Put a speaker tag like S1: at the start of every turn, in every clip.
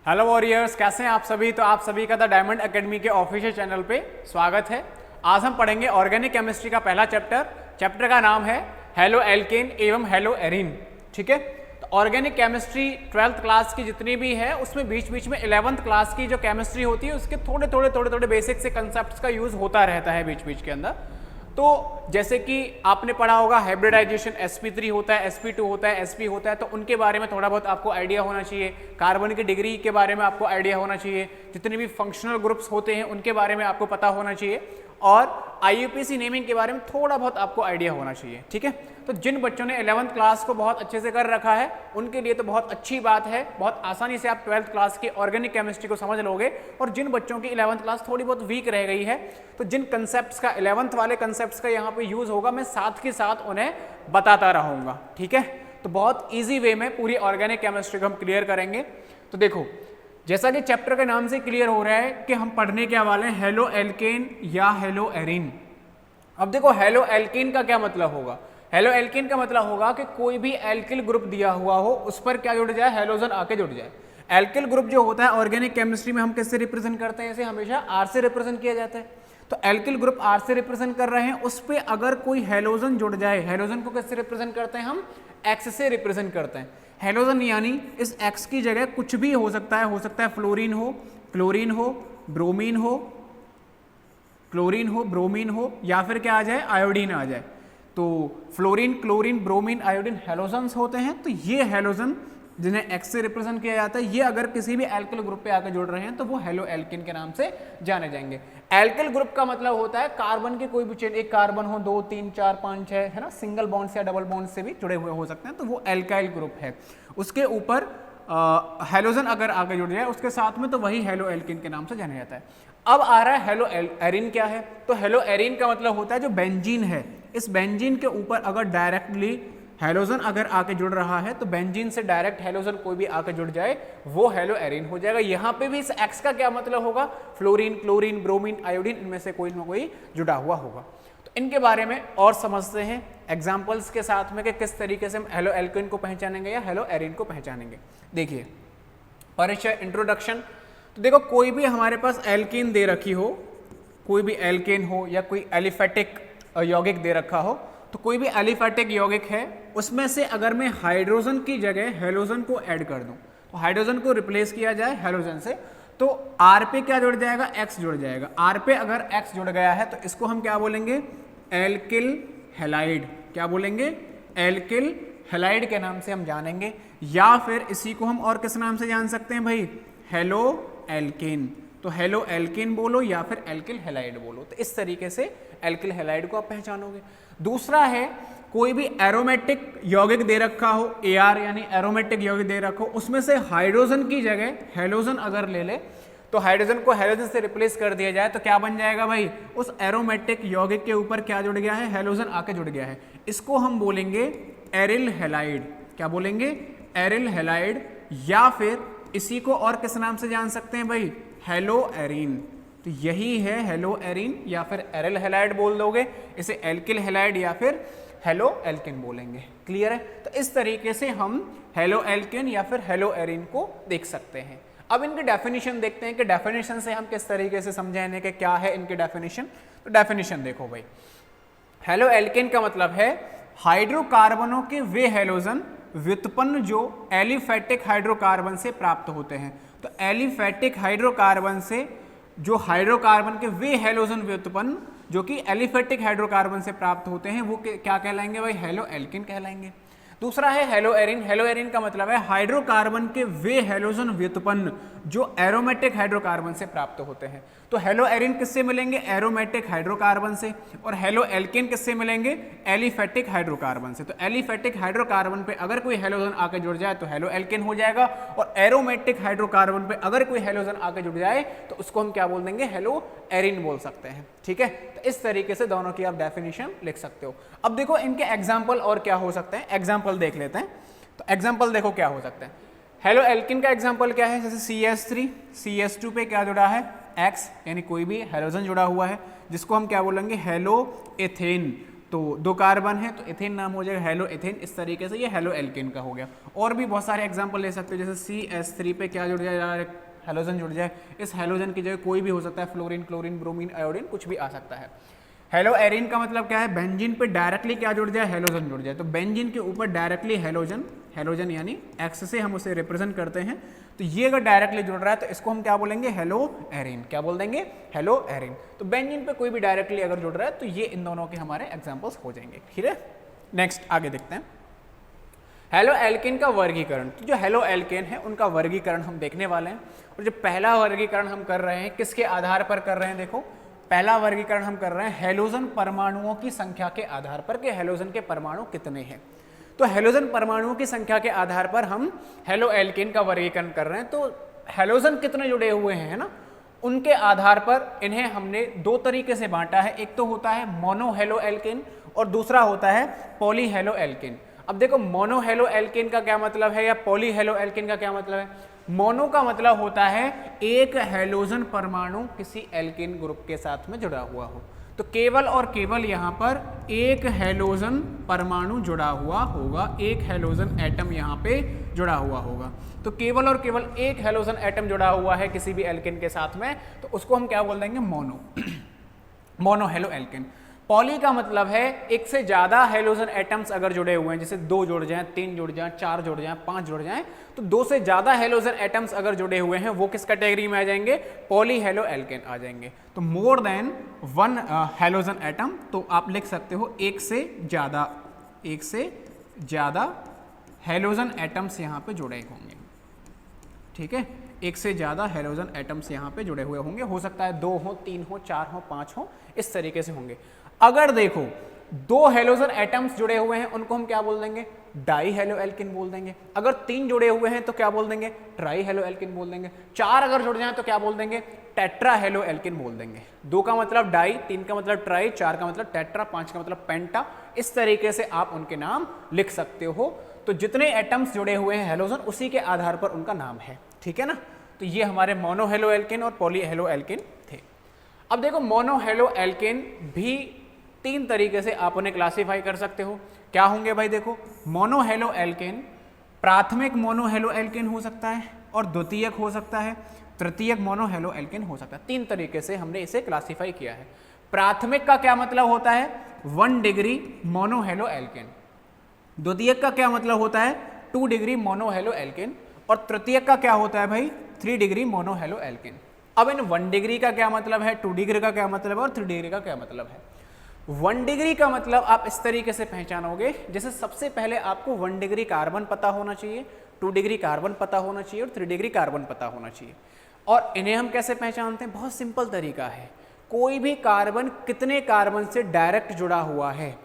S1: Hello warriors, कैसे हैं आप सभी। तो आप सभी का द डायमंड एकेडमी के ऑफिशियल चैनल पे स्वागत है। आज हम पढ़ेंगे ऑर्गेनिक केमिस्ट्री का पहला चैप्टर का नाम है हेलो एल्केन एवं हेलो एरीन। ठीक है, तो ऑर्गेनिक केमिस्ट्री 12th क्लास की जितनी भी है उसमें बीच बीच में 11th क्लास की जो केमिस्ट्री होती है उसके थोड़े बेसिक से कंसेप्ट का यूज होता रहता है बीच बीच के अंदर। तो जैसे कि आपने पढ़ा होगा हाइब्रिडाइजेशन, sp3 होता है, sp2 होता है, sp होता है, तो उनके बारे में थोड़ा बहुत आपको आइडिया होना चाहिए। कार्बन की डिग्री के बारे में आपको आइडिया होना चाहिए। जितने भी फंक्शनल ग्रुप्स होते हैं उनके बारे में आपको पता होना चाहिए और IUPAC नेमिंग के बारे में थोड़ा बहुत आपको आइडिया होना चाहिए। ठीक है, तो जिन बच्चों ने 11th क्लास को बहुत अच्छे से कर रखा है उनके लिए तो बहुत अच्छी बात है, बहुत आसानी से आप 12th क्लास की ऑर्गेनिक केमिस्ट्री को समझ लोगे। और जिन बच्चों की 11th क्लास थोड़ी बहुत वीक रह गई है तो जिन कंसेप्ट्स का 11th वाले कंसेप्ट्स का यहाँ पे यूज होगा मैं साथ के साथ उन्हें बताता रहूँगा। ठीक है, तो बहुत ईजी वे में पूरी ऑर्गेनिक केमिस्ट्री को हम क्लियर करेंगे। तो देखो, जैसा कि चैप्टर के नाम से क्लियर हो रहा है कि हम पढ़ने क्या वाले हैं, हेलो एल्केन या हेलो एरीन। अब देखो, हेलो एल्केन का क्या मतलब होगा। हेलो एल्केन का मतलब होगा कि कोई भी एल्किल ग्रुप दिया हुआ हो उस पर क्या जुड़ जाए, हेलोजन आके जुड़ जाए। एल्किल ग्रुप जो होता है ऑर्गेनिक केमिस्ट्री में हम किससे रिप्रेजेंट करते हैं, इसे हमेशा आर से रिप्रेजेंट किया जाता है। तो एल्किल ग्रुप आर से रिप्रेजेंट कर रहे हैं, उस पर अगर कोई हेलोजन जुड़ जाए, हेलोजन को किससे रिप्रेजेंट करते हैं, हम एक्स से रिप्रेजेंट करते हैं। हेलोजन यानी इस एक्स की जगह कुछ भी हो सकता है फ्लोरीन हो, क्लोरीन हो, ब्रोमीन हो, ब्रोमीन हो, या फिर क्या आ जाए, आयोडीन आ जाए। तो fluorine, chlorine, bromine, iodine halogens होते हैं। तो ये हेलोजन जिन्हें एक्स से रिप्रेजेंट किया जाता है, ये अगर किसी भी एल्किल ग्रुप पे आकर जुड़ रहे हैं तो वो हेलो एल्केन के नाम से जाने जाएंगे। एल्किल ग्रुप का मतलब होता है कार्बन के कोई भी चेन, एक कार्बन हो, 2, 3, 4, 5, 6, है ना, सिंगल बॉन्ड से या डबल बॉन्ड से भी जुड़े हुए हो सकते हैं, तो वो एल्काइल ग्रुप है। उसके ऊपर हेलोजन अगर आगे जुड़ जाए उसके साथ में तो वही हेलो एल्केन के नाम से जाना जाता है। अब आ रहा है हेलो एरीन क्या है। तो हेलो एरीन का मतलब होता है जो बेंजीन है, इस बेंजीन के ऊपर अगर डायरेक्टली हेलोजन अगर आके जुड़ रहा है तो बेंजीन से डायरेक्ट हेलोजन कोई भी आके जुड़ जाए वो हेलो एरीन हो जाएगा। यहाँ पे भी इस एक्स का क्या मतलब होगा, फ्लोरीन, क्लोरीन, ब्रोमीन, आयोडीन, इनमें से कोई ना कोई जुड़ा हुआ होगा। तो इनके बारे में और समझते हैं एग्जाम्पल्स के साथ में कि किस तरीके से हम हेलो एल्केन को पहचानेंगे या हेलो एरीन को पहचानेंगे। देखिए, परिचय, इंट्रोडक्शन। तो देखो, कोई भी हमारे पास एल्केन दे रखी हो, कोई भी एल्केन हो या कोई एलिफेटिक यौगिक दे रखा हो, तो कोई भी एलिफेटिक यौगिक है उसमें से अगर मैं हाइड्रोजन की जगह हेलोजन को ऐड कर दूं, तो हाइड्रोजन को रिप्लेस किया जाए हेलोजन से, तो आर पे क्या जुड़ जाएगा, एक्स जुड़ जाएगा। आर पे अगर एक्स जुड़ गया है तो इसको हम क्या बोलेंगे, एल्किल हैलाइड। क्या बोलेंगे, एल्किल हैलाइड के नाम से हम जानेंगे। या फिर इसी को हम और किस नाम से जान सकते हैं भाई, हेलो एल्केन। तो हेलो एल्केन बोलो या फिर एल्किल हैलाइड बोलो। तो इस तरीके से एल्किल हैलाइड को आप पहचानोगे। दूसरा है, कोई भी एरोमेटिक यौगिक दे रखा हो, AR यानी एरोमेटिक यौगिक दे रखो, उसमें से हाइड्रोजन की जगह हेलोजन अगर ले ले तो हाइड्रोजन को हेलोजन से रिप्लेस कर दिया जाए तो क्या बन जाएगा भाई, उस एरोमेटिक यौगिक के ऊपर क्या जुड़ गया है, हेलोजन आके जुड़ गया है। इसको हम बोलेंगे एरिल हैलाइड। क्या बोलेंगे, एरिल हैलाइड। या फिर इसी को और किस नाम से जान सकते हैं भाई, हेलो एरीन। तो यही है हेलो एरीन, या फिर एरिल हैलाइड बोल दोगे, इसे एल्किल हैलाइड या फिर हेलो एल्केन बोलेंगे। क्लियर है। तो इस तरीके से हम हेलो एल्केन या फिर हेलो एरीन को देख सकते हैं। अब इनके डेफिनेशन देखते हैं कि डेफिनेशन से हम किस तरीके से समझेंगे कि क्या है इनके डेफिनेशन। तो डेफिनेशन देखो भाई, हेलो एल्केन का मतलब है हाइड्रोकार्बनों के वे हेलोजन व्युत्पन्न जो एलिफेटिक हाइड्रोकार्बन से प्राप्त होते हैं। तो एलिफेटिक हाइड्रोकार्बन से जो हाइड्रोकार्बन के वे हेलोजन व्युत्पन्न जो कि एलिफेटिक हाइड्रोकार्बन से प्राप्त होते हैं वो क्या कहलाएंगे भाई, हेलो एल्केन कहलाएंगे। दूसरा है हेलो एरीन। हेलो एरीन का मतलब है हाइड्रोकार्बन के वे हेलोजन व्युत्पन्न जो एरोमेटिक हाइड्रोकार्बन से प्राप्त होते हैं। तो हेलो एरीन किससे मिलेंगे, एरोमेटिक हाइड्रोकार्बन से। और हेलो एल्केन किससे मिलेंगे, एलिफेटिक हाइड्रोकार्बन से। तो एलिफेटिक हाइड्रोकार्बन पे अगर कोई हेलोजन आके जुड़ जाए तो हेलो एल्केन हो जाएगा, और एरोमेटिक हाइड्रोकार्बन पे अगर कोई हेलोजन आके जुड़ जाए तो उसको हम क्या बोल देंगे, हेलो एरीन बोल सकते हैं। ठीक है, तो इस तरीके से दोनों की आप डेफिनेशन लिख सकते हो। अब देखो इनके एग्जाम्पल और क्या हो सकते हैं, एग्जाम्पल देख लेते हैं। तो एग्जाम्पल देखो क्या हो सकते हैं। हेलो एल्किन का एग्जाम्पल क्या है, जैसे CH3, CH2 पे क्या जुड़ा है, X, यानी कोई भी हेलोजन जुड़ा हुआ है, जिसको हम क्या बोलेंगे, हेलो एथेन। तो 2 कार्बन है तो एथेन नाम हो जाएगा हेलो एथेन। इस तरीके से ये हेलो एल्केन का हो गया। और भी बहुत सारे एग्जांपल ले सकते हो, जैसे CH3 पे क्या जुड़ जाए, हेलोजन जुड़ जाए, इस हेलोजन की जगह कोई भी हो सकता है, फ्लोरीन, क्लोरीन, ब्रोमीन, आयोडीन, कुछ भी आ सकता है। हेलो एरिन का मतलब क्या है, बेंजीन पे डायरेक्टली क्या जुड़ जाए, हेलोजन जुड़ जाए। तो बेंजीन के ऊपर डायरेक्टली हेलोजन, हेलोजन यानी एक्स से हम उसे रिप्रेजेंट करते हैं, तो ये अगर डायरेक्टली जुड़ रहा है तो इसको हम क्या बोलेंगे, हेलो एरिन। क्या बोल देंगे, हेलो एरिन। तो बेंजीन पे कोई भी डायरेक्टली अगर जुड़ रहा है तो ये इन दोनों के हमारे एग्जांपल्स हो जाएंगे। ठीक है, नेक्स्ट आगे देखते हैं हेलो एल्केन का वर्गीकरण। तो जो हेलो एल्केन है उनका वर्गीकरण हम देखने वाले हैं। और जो पहला वर्गीकरण हम कर रहे हैं किसके आधार पर कर रहे हैं, देखो पहला वर्गीकरण हम कर रहे हैं हेलोजन परमाणुओं की संख्या के आधार पर कि हेलोजन के परमाणु कितने हैं। तो हेलोजन परमाणुओं की संख्या के आधार पर हम हेलो एल्केन का वर्गीकरण कर रहे हैं। तो हेलोजन कितने जुड़े हुए हैं, है ना, उनके आधार पर इन्हें हमने 2 तरीके से बांटा है। एक तो होता है मोनो हेलो एल्केन और दूसरा होता है पॉली हेलो एल्केन। अब देखो मोनो हेलो एल्केन का क्या मतलब है या पॉली हेलो एल्केन का क्या मतलब है। मोनो का मतलब होता है एक हेलोजन परमाणु किसी एल्केन ग्रुप के साथ में जुड़ा हुआ हो, तो केवल और केवल यहाँ पर एक हेलोजन परमाणु जुड़ा हुआ होगा, एक हेलोजन एटम यहाँ पे जुड़ा हुआ होगा। तो केवल और केवल एक हेलोजन एटम जुड़ा हुआ है किसी भी एल्केन के साथ में, तो उसको हम क्या बोल देंगे, mono, mono halo alkane. Poly का मतलब है एक से ज्यादा हेलोजन एटम्स अगर जुड़े हुए हैं, जैसे 2 जुड़ जाएं, 3 जुड़ जाएं, 4 जुड़ जाएं, 5 जुड़ जाएं, तो 2 से ज्यादा हेलोजन एटम्स अगर जुड़े हुए हैं वो किस कैटेगरी में आ जाएंगे, पॉली हेलो एल्केन आ जाएंगे। तो मोर देन 1 हेलोजन एटम, तो आप लिख सकते हो एक से ज्यादा हेलोजन एटम्स यहाँ पे जुड़े होंगे। ठीक है, एक से ज्यादा हेलोजन एटम्स यहाँ पे जुड़े हुए होंगे, हो सकता है 2 हो, 3 हो, 4 हो, 5 हो, इस तरीके से होंगे। अगर देखो 2 हेलोजन एटम्स जुड़े हुए हैं उनको हम क्या बोल देंगे, डाई हेलो एल्केन बोल देंगे। अगर 3 जुड़े हुए हैं तो क्या बोल देंगे, ट्राई हेलो एल्केन बोल देंगे। 4 अगर जुड़ जाएं तो क्या बोल देंगे, टेट्रा हेलो एल्केन बोल देंगे। 2 का मतलब डाई, 3 का मतलब ट्राई, 4 का मतलब टेट्रा, 5 का मतलब पेंटा। इस तरीके से आप उनके नाम लिख सकते हो। तो जितने एटम्स जुड़े हुए हैं हेलोजन उसी के आधार पर उनका नाम है। ठीक है ना, तो ये हमारे मोनो हेलो एल्केन और पॉली हेलो एल्केन थे। अब देखो मोनो हेलो एल्केन भी 3 तरीके से आप उन्हें क्लासीफाई कर सकते हो। क्या होंगे भाई, देखो मोनो हेलो एल्केन प्राथमिक मोनो हेलो एल्केन हो सकता है और द्वितीयक हो सकता है, तृतीयक मोनो हेलो एल्केन हो सकता है। 3 तरीके से हमने इसे क्लासीफाई किया है। प्राथमिक का क्या मतलब होता है, 1 डिग्री मोनो हेलो एल्केन। द्वितीयक का क्या मतलब होता है, 2 डिग्री मोनो हेलो एल्केन। और तृतीयक का क्या होता है भाई, 3 डिग्री मोनो हेलो एल्केन। अब इन 1 डिग्री का क्या मतलब है, 2 डिग्री का क्या मतलब है और 3 डिग्री का क्या मतलब है। 1 डिग्री का मतलब आप इस तरीके से पहचानोगे, जैसे सबसे पहले आपको 1 डिग्री कार्बन पता होना चाहिए, 2 डिग्री कार्बन पता होना चाहिए और 3 डिग्री कार्बन पता होना चाहिए। और इन्हें हम कैसे पहचानते हैं, बहुत सिंपल तरीका है। कोई भी कार्बन कितने कार्बन से डायरेक्ट जुड़ा हुआ है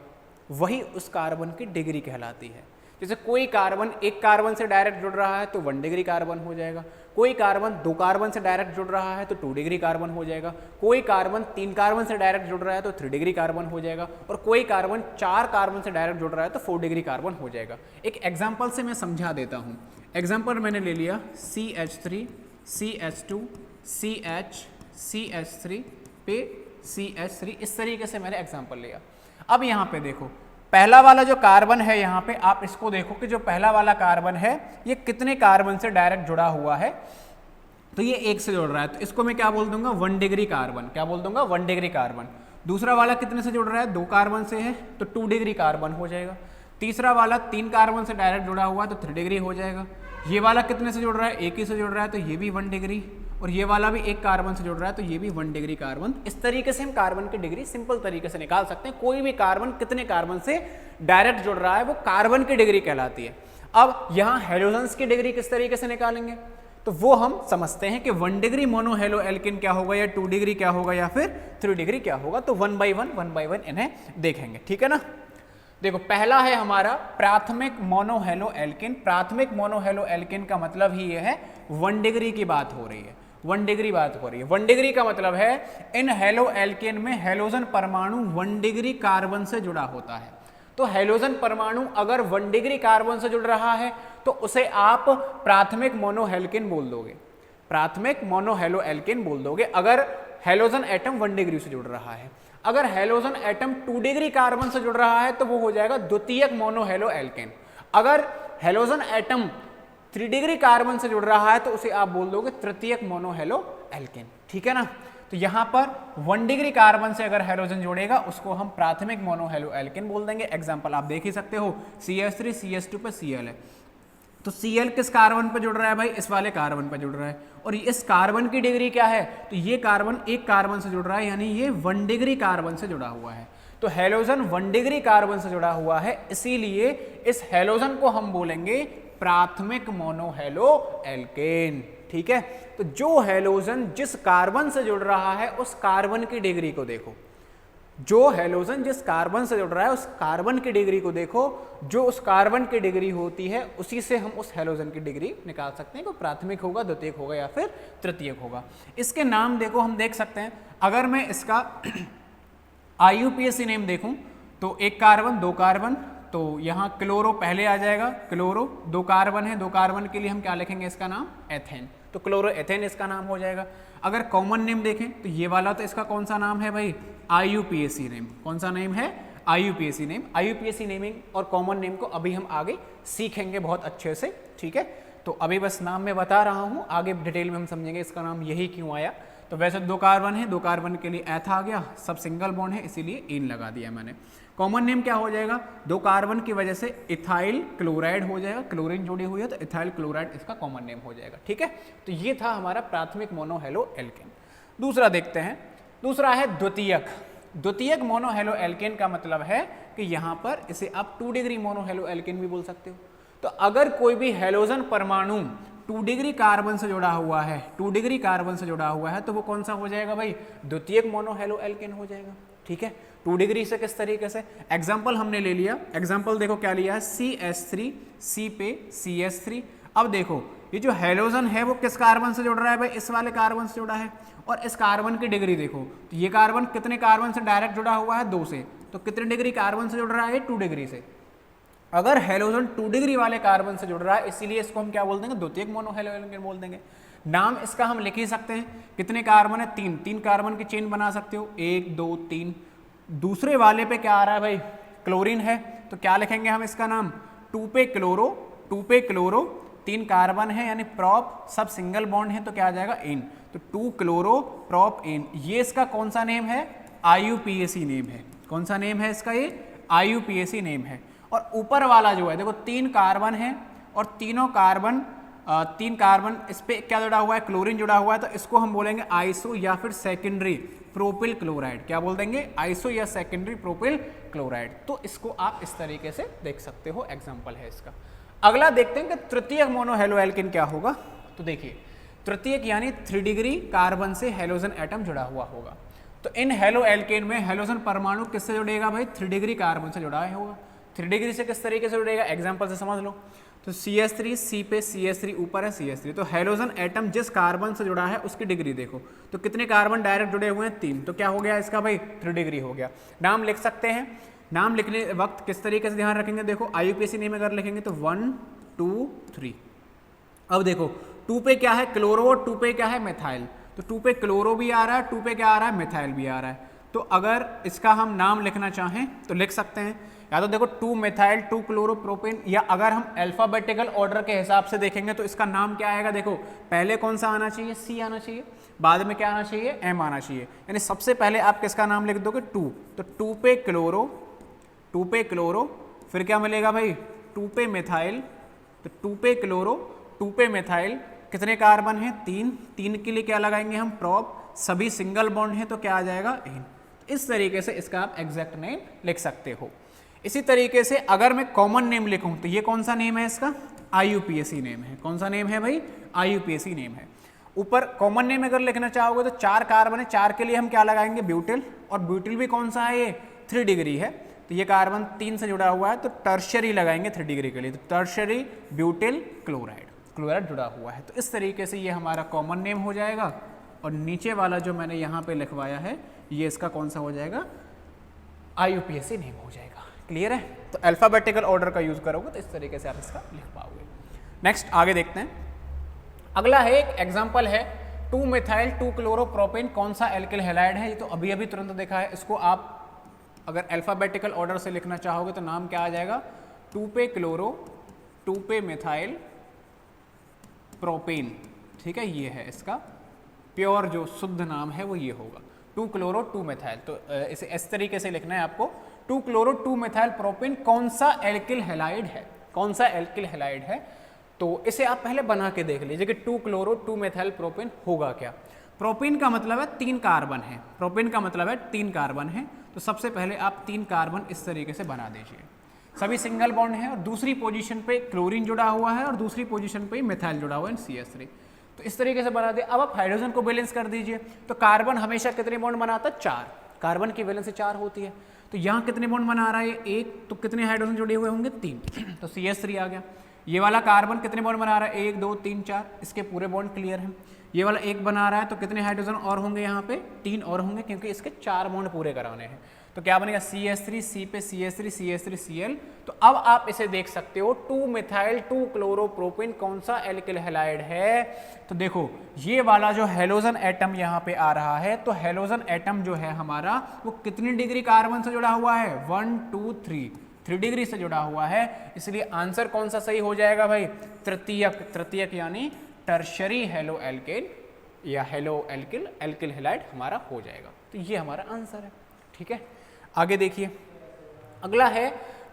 S1: वही उस कार्बन की डिग्री कहलाती है। जैसे कोई कार्बन 1 कार्बन से डायरेक्ट जुड़ रहा है तो 1 डिग्री कार्बन हो जाएगा, कोई कार्बन 2 कार्बन से डायरेक्ट जुड़ रहा है तो 2 डिग्री कार्बन हो जाएगा, कोई कार्बन 3 कार्बन से डायरेक्ट जुड़ रहा है तो 3 डिग्री कार्बन हो जाएगा, और कोई कार्बन 4 कार्बन से डायरेक्ट जुड़ रहा है तो 4 डिग्री कार्बन हो जाएगा। एक एग्जाम्पल से मैं समझा देता हूँ। एग्जाम्पल मैंने ले लिया CH3, CH2, CH, CH3 पे CH3, इस तरीके से मैंने एग्जाम्पल लिया। अब यहाँ पे देखो पहला वाला जो कार्बन है, यहाँ पे आप इसको देखो कि जो पहला वाला कार्बन है ये कितने कार्बन से डायरेक्ट जुड़ा हुआ है, तो ये 1 से जुड़ रहा है, तो इसको मैं क्या बोल दूंगा, 1 डिग्री कार्बन। क्या बोल दूंगा, 1 डिग्री कार्बन। दूसरा वाला कितने से जुड़ रहा है, 2 कार्बन से है तो 2 डिग्री कार्बन हो जाएगा। तीसरा वाला 3 कार्बन से डायरेक्ट जुड़ा हुआ है तो 3 डिग्री हो जाएगा। ये वाला कितने से जुड़ रहा है, 1 ही से जुड़ रहा है तो ये भी 1 डिग्री, और ये वाला भी 1 कार्बन से जुड़ रहा है तो ये भी 1 डिग्री कार्बन। इस तरीके से हम कार्बन की डिग्री सिंपल तरीके से निकाल सकते हैं। कोई भी कार्बन कितने कार्बन से डायरेक्ट जुड़ रहा है वो कार्बन की डिग्री कहलाती है। अब यहाँ हेलोजन्स की डिग्री किस तरीके से निकालेंगे, तो वो हम समझते हैं कि 1 डिग्री मोनो हेलो एल्केन क्या होगा, या 2 डिग्री क्या होगा, या फिर 3 डिग्री क्या होगा। तो 1 बाई 1 इन्हें देखेंगे। ठीक है ना, देखो पहला है हमारा प्राथमिक मोनो हेलो एल्केन। प्राथमिक मोनो हेलो एल्केन का मतलब ही ये है 1 डिग्री की बात हो रही है, 1 डिग्री बात हो रही है। 1 डिग्री का मतलब है इन हेलो एल्केन में हेलोजन परमाणु 1 डिग्री कार्बन से जुड़ा होता है। तो हेलोजन परमाणु अगर 1 डिग्री कार्बन से जुड़ रहा है तो उसे आप प्राथमिक मोनो एल्केन बोल दोगे, प्राथमिक मोनो हेलो एल्केन बोल दोगे अगर हेलोजन एटम 1 डिग्री से जुड़ रहा है। अगर हेलोजन एटम 2 डिग्री कार्बन से जुड़ रहा है तो वो हो जाएगा द्वितीयक मोनोहेलो एल्केन। अगर हेलोजन एटम 3 डिग्री कार्बन से जुड़ रहा है तो उसे आप बोल दोगे तृतीयक मोनोहेलो एल्केन, ठीक है ना। तो यहां पर 1 डिग्री कार्बन से अगर हेलोजन जोड़ेगा उसको हम प्राथमिक मोनोहेलो एल्केन बोल देंगे। एग्जांपल आप देख ही सकते हो, CH3 CH2 पे Cl है, तो Cl किस कार्बन पे जुड़ रहा है भाई, इस वाले कार्बन पे जुड़ रहा है, और इस कार्बन की डिग्री क्या है, तो ये कार्बन एक कार्बन से जुड़ रहा है, यानी ये 1 डिग्री कार्बन से जुड़ा हुआ है। तो हेलोजन 1 डिग्री कार्बन से जुड़ा हुआ है, इसीलिए इस हेलोजन को हम बोलेंगे प्राथमिक मोनोहेलो एल्केन, ठीक है। तो जो हेलोजन जिस कार्बन से जुड़ रहा है उस कार्बन की डिग्री को देखो, जो हेलोजन जिस कार्बन से जुड़ रहा है उस कार्बन की डिग्री को देखो, जो उस कार्बन की डिग्री होती है उसी से हम उस हेलोजन की डिग्री निकाल सकते हैं कि प्राथमिक होगा, द्वितीयक होगा या फिर तृतीयक होगा। इसके नाम देखो, हम देख सकते हैं, अगर मैं इसका IUPAC नेम देखूं तो 1 कार्बन 2 कार्बन, तो यहाँ क्लोरो पहले आ जाएगा, क्लोरो 2 कार्बन है, 2 कार्बन के लिए हम क्या लिखेंगे, इसका नाम एथेन, तो क्लोरो एथेन इसका नाम हो जाएगा। अगर कॉमन नेम देखें तो ये वाला, तो इसका कौन सा नाम है भाई, IUPAC नेम, कौन सा नेम है, IUPAC नेम। IUPAC नेमिंग और कॉमन नेम को अभी हम आगे सीखेंगे बहुत अच्छे से, ठीक है। तो अभी बस नाम मैं बता रहा हूँ, आगे डिटेल में हम समझेंगे इसका नाम यही क्यों आया। तो वैसे 2 कार्बन है, 2 कार्बन के लिए एथ आ गया, सब सिंगल बॉन्ड है इसीलिए इन लगा दिया मैंने। कॉमन नेम क्या हो जाएगा, 2 कार्बन की वजह से इथाइल क्लोराइड हो जाएगा, क्लोरीन जुड़ी हुई है तो इथाइल क्लोराइड इसका कॉमन नेम हो जाएगा, ठीक है। तो ये था हमारा प्राथमिक मोनोहेलो एल्केन। दूसरा देखते हैं, दूसरा है द्वितीयक। द्वितीयक मोनोहेलो एल्केन का मतलब है कि यहाँ पर इसे आप 2 डिग्री मोनोहेलो एल्केन भी बोल सकते हो। तो अगर कोई भी हेलोजन परमाणु 2 डिग्री कार्बन से जुड़ा हुआ है, 2 डिग्री कार्बन से जुड़ा हुआ है, तो वो कौन सा हो जाएगा भाई, द्वितीयक मोनोहेलो एल्केन हो जाएगा, ठीक है। 2 डिग्री से किस तरीके से, एग्जाम्पल हमने ले लिया, एग्जाम्पल देखो क्या लिया है, CH3 C पे CH3। अब देखो ये जो हेलोजन है वो किस कार्बन से जुड़ रहा है भाई, इस वाले कार्बन से जुड़ा है, और इस कार्बन की डिग्री देखो, तो ये कार्बन कितने कार्बन से डायरेक्ट जुड़ा हुआ है, 2 से, तो कितने डिग्री कार्बन से जुड़ रहा है, 2 डिग्री से। अगर हेलोजन 2 डिग्री वाले कार्बन से जुड़ रहा है, इसीलिए इसको हम क्या बोल देंगे, द्वितीयक मोनोहेलो एल्केन बोल देंगे। नाम इसका हम लिख ही सकते हैं, कितने कार्बन है, 3 कार्बन की चेन बना सकते हो, 1 2 3। दूसरे वाले पे क्या आ रहा है भाई, क्लोरीन है, तो क्या लिखेंगे हम इसका नाम, 2 पे क्लोरो, 2 पे क्लोरो, 3 कार्बन है यानी प्रॉप, सब सिंगल बॉन्ड है तो क्या आ जाएगा, इन, तो 2 क्लोरो प्रॉप इन। ये इसका कौन सा नेम है, IUPAC नेम है, कौन सा नेम है इसका, ये IUPAC नेम है। और ऊपर वाला जो है देखो 3 कार्बन है और तीनों कार्बन 3 कार्बन, इस पे क्या जुड़ा हुआ है, क्लोरीन जुड़ा हुआ है, तो इसको हम बोलेंगे आइसो या फिर सेकेंडरी प्रोपिल क्लोराइड, क्या बोल देंगे, आइसो या सेकेंडरी प्रोपिल क्लोराइड। तो इसको आप इस तरीके से देख सकते हो, एग्जाम्पल है इसका। अगला देखते हैं कि तृतीयक मोनोहेलो एल्केन क्या होगा। तो देखिए तृतीयक यानी 3 डिग्री कार्बन से हेलोजन एटम जुड़ा हुआ होगा। तो इन हेलो एल्केन में हेलोजन परमाणु किससे जुड़ेगा भाई, 3 डिग्री कार्बन से जुड़ा होगा। 3 डिग्री से किस तरीके से जुड़ेगा, एग्जाम्पल से समझ लो। तो CH3 C पे CH3 ऊपर है CH3, तो हेलोजन एटम जिस कार्बन से जुड़ा है उसकी डिग्री देखो, तो कितने कार्बन डायरेक्ट जुड़े हुए हैं, 3, तो क्या हो गया इसका भाई, 3 डिग्री हो गया। नाम लिख सकते हैं, नाम लिखने वक्त किस तरीके से ध्यान रखेंगे, देखो IUPAC नेम अगर लिखेंगे तो 1 2 3। अब देखो 2 पे क्या है, क्लोरो, 2 पे क्या है, मिथाइल, तो 2 पे क्लोरो भी आ रहा है, 2 पे क्या आ रहा है, मिथाइल भी आ रहा है। तो अगर इसका हम नाम लिखना चाहें तो लिख सकते हैं, या तो देखो 2 मिथाइल 2 क्लोरोप्रोपेन, या अगर हम अल्फाबेटिकल ऑर्डर के हिसाब से देखेंगे तो इसका नाम क्या आएगा, देखो पहले कौन सा आना चाहिए, C आना चाहिए, बाद में क्या आना चाहिए, M आना चाहिए। यानी सबसे पहले आप किसका नाम लिख दोगे, 2, तो 2 पे क्लोरो, 2 पे क्लोरो, फिर क्या मिलेगा भाई, 2 पे मिथाइल, तो 2 पे क्लोरो, 2 पे मिथाइल, कितने कार्बन है, 3 के लिए क्या लगाएंगे हम, प्रॉप, सभी सिंगल बॉन्ड है तो क्या आ जाएगा, इन। इस तरीके से इसका आप एग्जैक्ट नेम लिख सकते हो। इसी तरीके से अगर मैं कॉमन नेम लिखूं तो ये कौन सा नेम है इसका, IUPAC नेम है, कौन सा नेम है भाई, IUPAC नेम है। ऊपर कॉमन नेम अगर लिखना चाहोगे तो 4 कार्बन है, 4 के लिए हम क्या लगाएंगे, ब्यूटिल, और ब्यूटिल भी कौन सा है, ये 3 डिग्री है, तो ये कार्बन 3 से जुड़ा हुआ है तो टर्शियरी लगाएंगे 3 डिग्री के लिए, तो टर्शियरी ब्यूटिल क्लोराइड, क्लोराइड जुड़ा हुआ है। तो इस तरीके से ये हमारा कॉमन नेम हो जाएगा, और नीचे वाला जो मैंने यहाँ पे लिखवाया है ये इसका कौन सा हो जाएगा, IUPAC नेम हो जाएगा। क्लियर है, तो अल्फाबेटिकल ऑर्डर का यूज करोगे तो इस तरीके से आप इसका लिख पाओगे। नेक्स्ट आगे देखते हैं, अगला है एक एग्जांपल है 2 मिथाइल 2 क्लोरोप्रोपेन कौन सा एल्किल हैलाइड है, ये तो अभी अभी तुरंत देखा है। इसको आप अगर अल्फाबेटिकल ऑर्डर से लिखना चाहोगे तो नाम क्या आ जाएगा, 2 पे क्लोरो 2 पे मिथाइल प्रोपेन, ठीक है, ये है इसका प्योर जो शुद्ध नाम है वो ये होगा 2 क्लोरो 2 मिथाइल। तो इसे इस तरीके से लिखना है आपको, 2 क्लोरो 2 मिथाइल प्रोपेन कौन सा एल्किल हैलाइड है, कौन सा एल्किल हैलाइड है। तो इसे आप पहले बना के देख लीजिए कि 2 क्लोरो 2 मिथाइल प्रोपेन होगा क्या। प्रोपेन का मतलब है 3 कार्बन है, प्रोपेन का मतलब है 3 कार्बन है। तो सबसे पहले आप 3 कार्बन इस तरीके से बना दीजिए, सभी सिंगल बॉन्ड है और दूसरी पोजीशन पे क्लोरीन जुड़ा हुआ है और दूसरी पोजीशन पे मिथाइल जुड़ा हुआ है CH3। तो इस तरीके से बना दिया। अब आप हाइड्रोजन को बैलेंस कर दीजिए। तो कार्बन हमेशा कितने बॉन्ड बनाता है, 4, कार्बन की वैलेंसी 4 होती है। तो यहाँ कितने बॉन्ड बना रहा है, 1, तो कितने हाइड्रोजन जुड़े हुए होंगे, 3, तो CH3 आ गया। ये वाला कार्बन कितने बॉन्ड बना रहा है, 1 2 3 4, इसके पूरे बॉन्ड क्लियर हैं। ये वाला 1 बना रहा है तो कितने हाइड्रोजन और होंगे, यहाँ पे 3 और होंगे क्योंकि इसके 4 बॉन्ड पूरे कराने हैं। तो क्या बनेगा, CH3 C पे CH3 CH3 Cl। तो अब आप इसे देख सकते हो 2 मिथाइल 2 क्लोरोप्रोपेन कौन सा एल्किल हैलाइड है। तो देखो ये वाला जो हेलोजन एटम यहाँ पे आ रहा है, तो हेलोजन एटम जो है हमारा वो कितनी डिग्री कार्बन से जुड़ा हुआ है, 1 2 3 डिग्री से जुड़ा हुआ है। इसलिए आंसर कौन सा सही हो जाएगा भाई, तृतीयक यानी टर्शरी हेलो एल्केन या हेलो एल्किल हैलाइड हमारा हो जाएगा। तो ये हमारा आंसर है, ठीक है। आगे देखिए, अगला है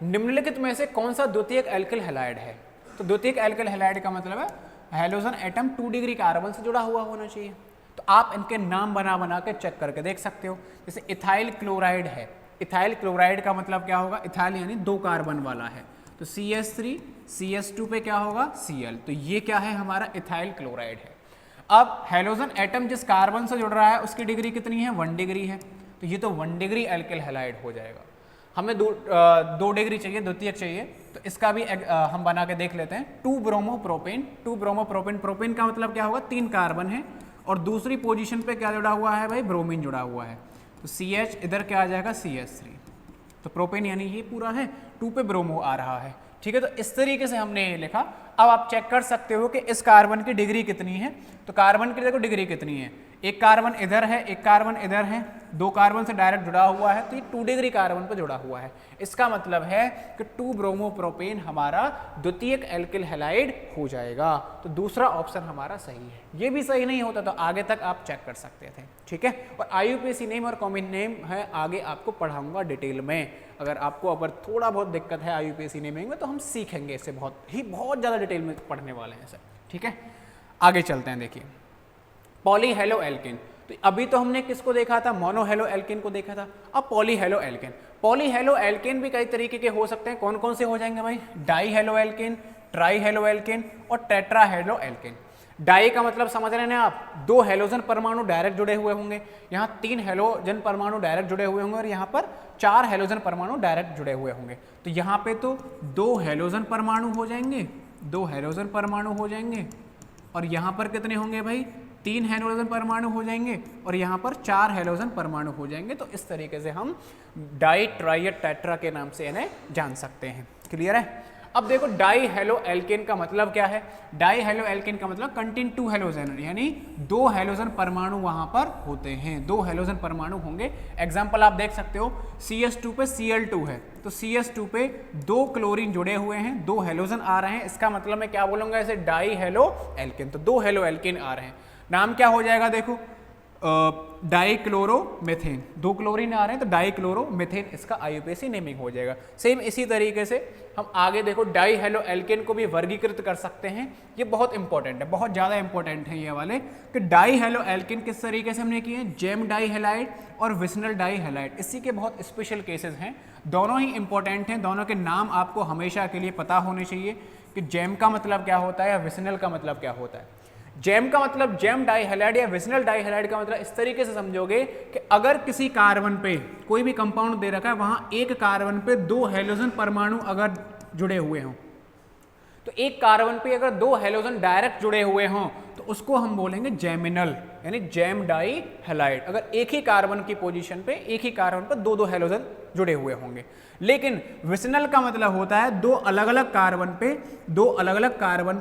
S1: निम्नलिखित में से कौन सा द्वितीयक एल्किल हैलाइड है। तो द्वितीयक एल्किल हैलाइड का मतलब है हेलोजन एटम 2 डिग्री कार्बन से जुड़ा हुआ होना चाहिए। तो आप इनके नाम बना के चेक करके देख सकते हो। जैसे इथाइल क्लोराइड है, इथाइल क्लोराइड का मतलब क्या होगा, इथाइल यानी 2 कार्बन वाला है। तो CH3 CH2 पे क्या होगा, Cl। तो ये क्या है, हमारा इथाइल क्लोराइड है। अब हेलोजन एटम जिस कार्बन से जुड़ रहा है उसकी डिग्री कितनी है, 1 डिग्री है। तो ये तो 1 डिग्री एल्किल हैलाइड हो जाएगा। हमें 2 डिग्री चाहिए, द्वितीयक चाहिए, तो इसका भी हम बना के देख लेते हैं। 2 ब्रोमोप्रोपेन, 2 ब्रोमोप्रोपेन, प्रोपेन का मतलब क्या होगा, 3 कार्बन है और दूसरी पोजीशन पे क्या जुड़ा हुआ है भाई, ब्रोमीन जुड़ा हुआ है। तो CH इधर क्या आ जाएगा, CH3। तो प्रोपेन यानी ये पूरा है, 2 पे ब्रोमो आ रहा है, ठीक है। तो इस तरीके से हमने लिखा। अब आप चेक कर सकते हो कि इस कार्बन की डिग्री कितनी है। तो कार्बन की देखो डिग्री कितनी है, 1 कार्बन इधर है, 1 कार्बन इधर है, 2 कार्बन से डायरेक्ट जुड़ा हुआ है, तो ये 2 डिग्री कार्बन पर जुड़ा हुआ है। इसका मतलब है कि 2 ब्रोमोप्रोपेन हमारा द्वितीयक एल्किल हैलाइड हो जाएगा। तो दूसरा ऑप्शन हमारा सही है। ये भी सही नहीं होता तो आगे तक आप चेक कर सकते थे, ठीक है। और IUPAC नेम और कॉमन नेम है, आगे आपको पढ़ाऊंगा डिटेल में। अगर आपको अगर थोड़ा बहुत दिक्कत है IUPAC नेमिंग में तो हम सीखेंगे इससे, बहुत ज़्यादा डिटेल में पढ़ने वाले हैं सर, ठीक है। आगे चलते हैं, देखिए पॉली हेलो एल्केन। तो अभी तो हमने किसको देखा था, मोनो हेलो एल्केन को देखा था। अब poly halo alkane, poly halo alkane भी कई तरीके के हो सकते हैं। कौन कौन से हो जाएंगे भाई, die halo alkane, try halo alkane और टेट्रा हेलो एल्केन। डाई का मतलब समझ रहे हैं आप, 2 हेलोजन परमाणु डायरेक्ट जुड़े हुए होंगे, यहाँ 3 हेलोजन परमाणु डायरेक्ट जुड़े हुए होंगे और यहाँ पर 4 हेलोजन परमाणु डायरेक्ट जुड़े हुए होंगे। तो यहाँ पे तो 2 हेलोजन परमाणु हो जाएंगे, 2 हेलोजन परमाणु हो जाएंगे और यहाँ पर कितने होंगे भाई, 3 हेलोजन परमाणु हो जाएंगे और यहाँ पर 4 हेलोजन परमाणु हो जाएंगे। तो इस तरीके से हम डाई, ट्राई या टेट्रा के नाम से इन्हें जान सकते हैं। क्लियर है। अब देखो डाई हेलो एल्केन का मतलब क्या है। डाई हेलो एल्केन का मतलब कंटेन 2 हेलोजन, यानी 2 हेलोजन परमाणु वहां पर होते हैं, 2 हेलोजन परमाणु होंगे। एग्जाम्पल आप देख सकते हो, CH2 पे Cl2 है, तो CH2 पे 2 क्लोरीन जुड़े हुए हैं, 2 हेलोजन आ रहे हैं। इसका मतलब मैं क्या बोलूंगा, इसे डाई हेलो एल्केन। तो 2 हेलो एल्केन आ रहे हैं, नाम क्या हो जाएगा, देखो डाइक्लोरोमेथेन, 2 क्लोरीन आ रहे हैं तो डाइक्लोरोमेथेन इसका IUPAC नेमिंग हो जाएगा। सेम इसी तरीके से हम आगे देखो डाई हेलो एल्केन को भी वर्गीकृत कर सकते हैं। ये बहुत इंपॉर्टेंट है, बहुत ज़्यादा इंपॉर्टेंट है ये वाले, कि डाई हेलो एल्केन किस तरीके से हमने किए हैं, जेम डाई हेलाइड और विसनल डाई हेलाइड। इसी के बहुत स्पेशल केसेस हैं, दोनों ही इंपॉर्टेंट हैं। दोनों के नाम आपको हमेशा के लिए पता होने चाहिए कि जेम का मतलब क्या होता है या विसनल का मतलब क्या होता है। जेम का मतलब जेम डाई हैलाइड या विसनल डाई हैलाइड का मतलब इस तरीके से समझोगे कि अगर किसी कार्बन पे कोई भी कंपाउंड दे रखा है, वहां एक कार्बन पे 2 हेलोजन परमाणु अगर जुड़े हुए हों, तो एक कार्बन पे अगर दो हेलोजन डायरेक्ट जुड़े हुए हों तो उसको हम बोलेंगे जेमिनल, यानी जेम डाई हैलाइड। अगर एक ही कार्बन की पोजीशन पे, एक ही कार्बन पर दो दो हेलोजन जुड़े हुए होंगे। लेकिन विसिनल का मतलब होता है दो अलग अलग कार्बन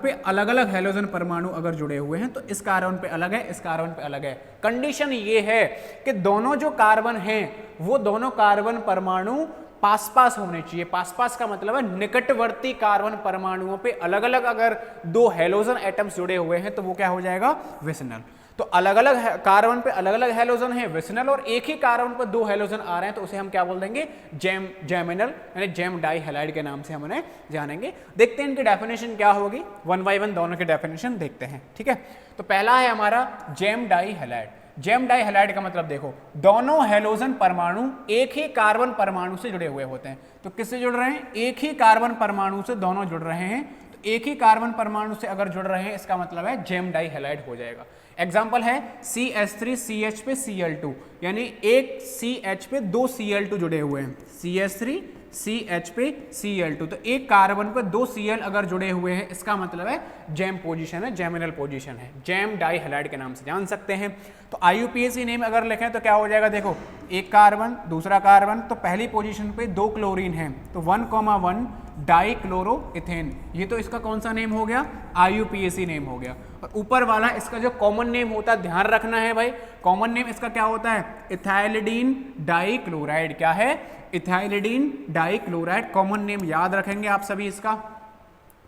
S1: पे अलग अलग हेलोजन परमाणु अगर जुड़े हुए हैं तो इस कार्बन पे अलग है, इस कार्बन पे अलग है। कंडीशन ये है कि दोनों जो कार्बन हैं वो दोनों कार्बन परमाणु पास पास होने चाहिए। पास पास का मतलब है निकटवर्ती कार्बन परमाणुओं पे अलग अलग अगर दो हेलोजन एटम्स जुड़े हुए हैं तो वो क्या हो जाएगा, विसिनल। तो अलग अलग कार्बन पे अलग अलग हेलोजन है विसिनल, और एक ही कार्बन पर दो हेलोजन आ रहे हैं तो उसे हम क्या बोल देंगे, जेमिनल, यानी जेम डाई हैलाइड के नाम से हम उन्हें जानेंगे। देखते हैं इनकी डेफिनेशन क्या होगी, वन बाय वन दोनों की डेफिनेशन देखते हैं। ठीक है, तो पहला है हमारा gem dihalide. Gem dihalide का मतलब देखो, दोनों हेलोजन परमाणु एक ही कार्बन परमाणु से जुड़े हुए होते हैं। तो किससे जुड़ रहे हैं, एक ही कार्बन परमाणु से दोनों जुड़ रहे हैं। तो एक ही कार्बन परमाणु से अगर जुड़ रहे हैं इसका मतलब है जेम डाई हैलाइड हो जाएगा। एग्जाम्पल है CH3CH पे Cl2, यानी एक CH पे दो Cl2 जुड़े हुए हैं, CH3CH पे Cl2। तो एक कार्बन पर दो Cl अगर जुड़े हुए हैं इसका मतलब है जेम पोजीशन है, जेमिनल पोजीशन है, जेम डाई हैलाइड के नाम से जान सकते हैं। तो IUPAC नेम अगर लिखें तो क्या हो जाएगा, देखो एक कार्बन दूसरा कार्बन, तो पहली पोजीशन पे दो क्लोरीन है तो 1,1 डाई क्लोरो इथेन, ये तो इसका कौन सा नेम हो गया, IUPAC नेम हो गया। और ऊपर वाला इसका जो कॉमन नेम होता है, ध्यान रखना है भाई, कॉमन नेम इसका क्या होता है, इथाइलिडीन डाई क्लोराइड। क्या है, ethylidene dichloride, common name याद रखेंगे आप सभी इसका।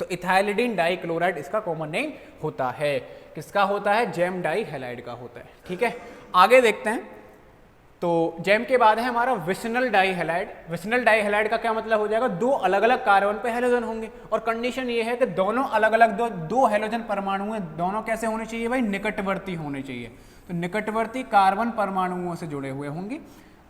S1: तो इथाइलिडीन डाई क्लोराइड इसका कॉमन नेम होता है, किसका होता है, जेम डाई हैलाइड का होता है। ठीक है, आगे देखते हैं। तो जेम के बाद है हमारा vicinal die halide. Vicinal die halide का क्या मतलब हो जाएगा, दो अलग अलग कार्बन पे हेलोजन होंगे, और कंडीशन ये है कि दोनों अलग अलग दो हेलोजन परमाणु हैं, दोनों कैसे होने चाहिए भाई, निकटवर्ती होने चाहिए। तो निकटवर्ती कार्बन परमाणुओं से जुड़े हुए होंगे,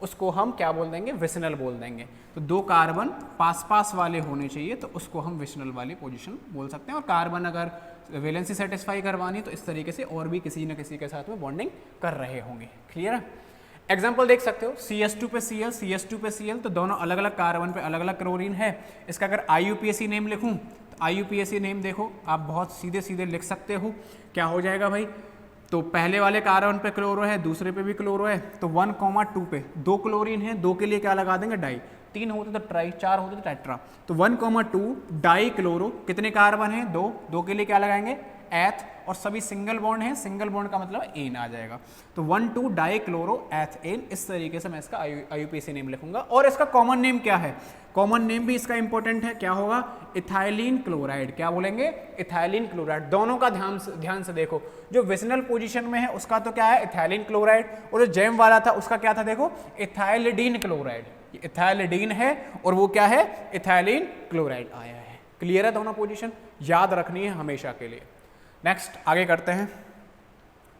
S1: उसको हम क्या बोल देंगे, विसिनल बोल देंगे। तो दो कार्बन पास पास वाले होने चाहिए तो उसको हम विसिनल वाली पोजीशन बोल सकते हैं। और कार्बन अगर वैलेंसी सेटिस्फाई करवानी तो इस तरीके से और भी किसी न किसी के साथ में बॉन्डिंग कर रहे होंगे। क्लियर है, एग्जाम्पल देख सकते हो, CH2 पे Cl, CH2 पे Cl, तो दोनों अलग अलग कार्बन पे अलग अलग क्लोरीन है। इसका अगर IUPAC नेम लिखूं तो IUPAC नेम देखो आप बहुत सीधे सीधे लिख सकते हो, क्या हो जाएगा भाई, तो पहले वाले कार्बन पे क्लोरो है, दूसरे पे भी क्लोरो है, तो 1,2 पे दो क्लोरीन है, दो के लिए क्या लगा देंगे, डाई, तीन होते तो ट्राई, चार होते तो टेट्रा। तो 1,2 डाई क्लोरो, कितने कार्बन है, दो, दो के लिए क्या लगाएंगे, एथ, और सभी सिंगल बॉन्ड है, सिंगल बॉन्ड का मतलब एन आ जाएगा। तो 1,2 डाई क्लोरो एथ एन, इस तरीके से मैं इसका IUPAC नेम लिखूंगा। और इसका कॉमन नेम क्या है, कॉमन नेम भी इसका इंपॉर्टेंट है, क्या होगा, इथाइलिन क्लोराइड। क्या बोलेंगे, इथाइलिन क्लोराइड। दोनों का ध्यान से देखो, जो विसिनल पोजीशन में है उसका तो क्या है, इथाइलिन क्लोराइड, और जो जेम वाला था उसका क्या था, देखो इथाइलिडीन क्लोराइड। इथाइलिडीन है और वो क्या है, इथाइलिन क्लोराइड आया है। क्लियर है, दोनों पोजीशन याद रखनी है हमेशा के लिए। नेक्स्ट आगे करते हैं,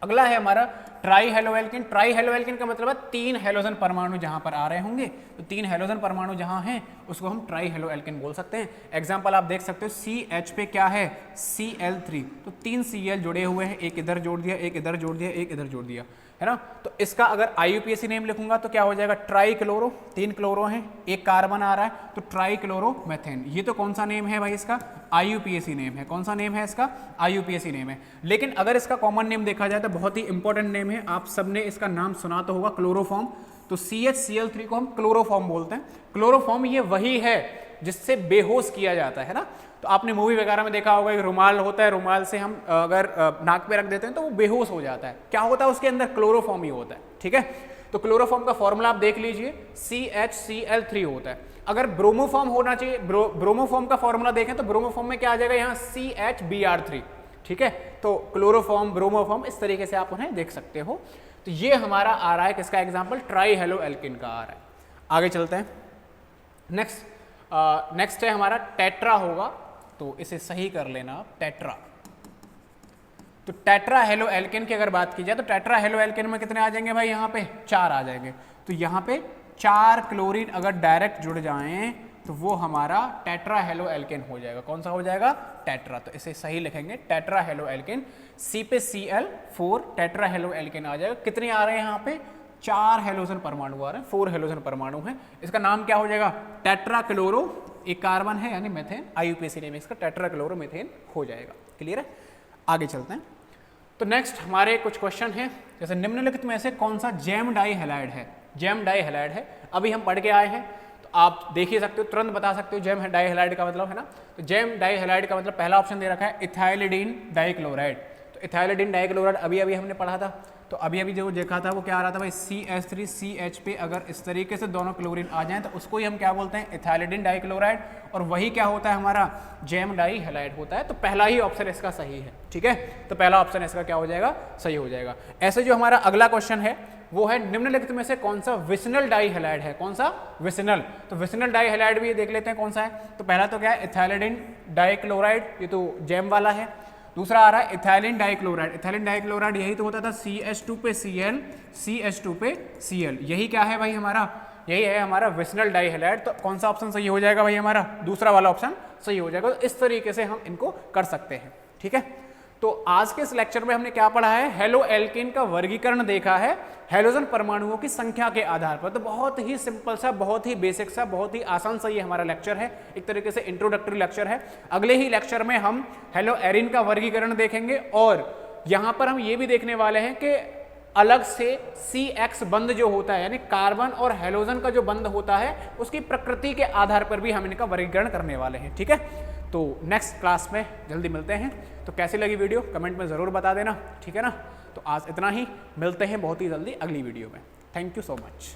S1: अगला है हमारा ट्राई हेलोएल्केन। ट्राई हेलोएल्केन का मतलब है तीन हेलोजन परमाणु जहां पर आ रहे होंगे, तो तीन हेलोजन परमाणु जहां हैं उसको हम ट्राई हेलोएल्केन बोल सकते हैं। एग्जांपल आप देख सकते हो, CH पे क्या है, Cl3, तो तीन Cl जुड़े हुए हैं, एक इधर जोड़ दिया, एक इधर जोड़ दिया, एक इधर जोड़ दिया, है ना। तो इसका अगर IUPAC नेम लिखूंगा तो क्या हो जाएगा, ट्राई क्लोरो, तीन क्लोरो हैं, एक कार्बन आ रहा है, तो ट्राई क्लोरो मेथेन। ये तो कौन सा नेम है भाई, इसका IUPAC नेम है। कौन सा नेम है इसका, IUPAC नेम है। लेकिन अगर इसका कॉमन नेम देखा जाए तो बहुत ही इंपॉर्टेंट नेम है, आप सबने इसका नाम सुना तो होगा, क्लोरोफॉर्म। तो CHCl3 को हम क्लोरोफॉर्म बोलते हैं। क्लोरोफॉर्म ये वही है जिससे बेहोश किया जाता है ना। तो आपने मूवी वगैरह में देखा होगा, एक रुमाल होता है, रुमाल से हम अगर नाक पे रख देते हैं तो वो बेहोश हो जाता है। क्या होता है उसके अंदर, क्लोरोफॉर्म ही होता है। ठीक है, तो क्लोरोफॉर्म का फॉर्मूला आप देख लीजिए, CHCl3 होता है। अगर ब्रोमोफॉर्म होना चाहिए, ब्रोमोफॉर्म का फॉर्मूला देखें तो ब्रोमोफॉर्म में क्या आ जाएगा, यहाँ CHBr3। ठीक है, तो क्लोरोफॉर्म, ब्रोमोफॉर्म, इस तरीके से आप उन्हें देख सकते हो। तो ये हमारा आ रहा है किसका एग्जाम्पल, ट्राई हेलोएल्केन का आ रहा है। आगे चलते हैं, नेक्स्ट है हमारा टेट्रा होगा, तो इसे सही कर लेना आप, टेट्रा। तो टेट्रा हेलोएल्केन की अगर बात की जाए तो टेट्रा हेलोएल्केन में कितने आ जाएंगे भाई, यहाँ पे चार आ जाएंगे। तो यहाँ पे चार क्लोरीन अगर डायरेक्ट जुड़ जाएं तो वो हमारा टेट्रा हेलोएल्केन हो जाएगा। कौन सा हो जाएगा, टेट्रा। तो इसे सही लिखेंगे, टेट्रा हेलोएल्केन। C पे Cl4, टेट्रा हेलोएल्केन आ जाएगा। कितने आ रहे हैं यहाँ पे, चार हेलोजन परमाणु आ रहे हैं, 4 हेलोजन परमाणु हैं। इसका नाम क्या हो जाएगा, टेट्रा क्लोरो एक कार्बन है यानी मेथेन, IUPAC नेम इसका टेट्राक्लोरोमीथेन हो जाएगा। क्लियर है? आगे चलते हैं। तो नेक्स्ट हमारे कुछ क्वेश्चन हैं, जैसे निम्नलिखित में से कौन सा जैम डाई हैलाइड है? जैम डाई हैलाइड है, अभी हम पढ़ के आए हैं, तो आप देख ही सकते हो, तुरंत बता सकते हो जैम डाई हैलाइड का मतलब, है ना। तो जैम डाई हैलाइड का मतलब पहला ऑप्शन दे रखा है इथाइलिडीन डाइक्लोराइड। तो इथाइलिडीन डाइक्लोराइड अभी अभी हमने पढ़ा था, तो अभी अभी जो देखा था वो क्या आ रहा था भाई, CH3CH पे अगर इस तरीके से दोनों क्लोरीन आ जाएं तो उसको ही हम क्या बोलते हैं, इथाइलिडीन डाइक्लोराइड, और वही क्या होता है हमारा, जैम डाई हैलाइड होता है। तो पहला ही ऑप्शन इसका सही है, ठीक है। तो पहला ऑप्शन इसका क्या हो जाएगा, सही हो जाएगा। ऐसे जो हमारा अगला क्वेश्चन है वो है निम्नलिखित में से कौन सा विसिनल डाई हैलाइड है? कौन सा? विसिनल। तो विसिनल डाई हैलाइड भी देख लेते हैं कौन सा है। तो पहला तो क्या है, इथाइलिडीन डाइक्लोराइड, ये तो जैम वाला है। दूसरा आ रहा है इथाइलिन डाइक्लोराइड। इथाइलिन डाइक्लोराइड यही तो होता था CH2 पे Cl, CH2 पे Cl, यही क्या है भाई हमारा, यही है हमारा विसिनल डाई हैलाइड। तो कौन सा ऑप्शन सही हो जाएगा भाई हमारा, दूसरा वाला ऑप्शन सही हो जाएगा। तो इस तरीके से हम इनको कर सकते हैं, ठीक है। तो आज के इस लेक्चर में हमने क्या पढ़ा है, हेलो एल्केन का वर्गीकरण देखा है हेलोजन परमाणुओं की संख्या के आधार पर। तो बहुत ही सिंपल सा, बहुत ही बेसिक सा, बहुत ही आसान सा ये हमारा लेक्चर है, एक तरीके से इंट्रोडक्टरी लेक्चर है। अगले ही लेक्चर में हम हेलो एरिन का वर्गीकरण देखेंगे, और यहां पर हम ये भी देखने वाले हैं कि अलग से CX बंध जो होता है, यानी कार्बन और हेलोजन का जो बंध होता है, उसकी प्रकृति के आधार पर भी हम इनका वर्गीकरण करने वाले हैं, ठीक है। तो नेक्स्ट क्लास में जल्दी मिलते हैं। तो कैसी लगी वीडियो कमेंट में ज़रूर बता देना, ठीक है ना। तो आज इतना ही, मिलते हैं बहुत ही जल्दी अगली वीडियो में। Thank you so much.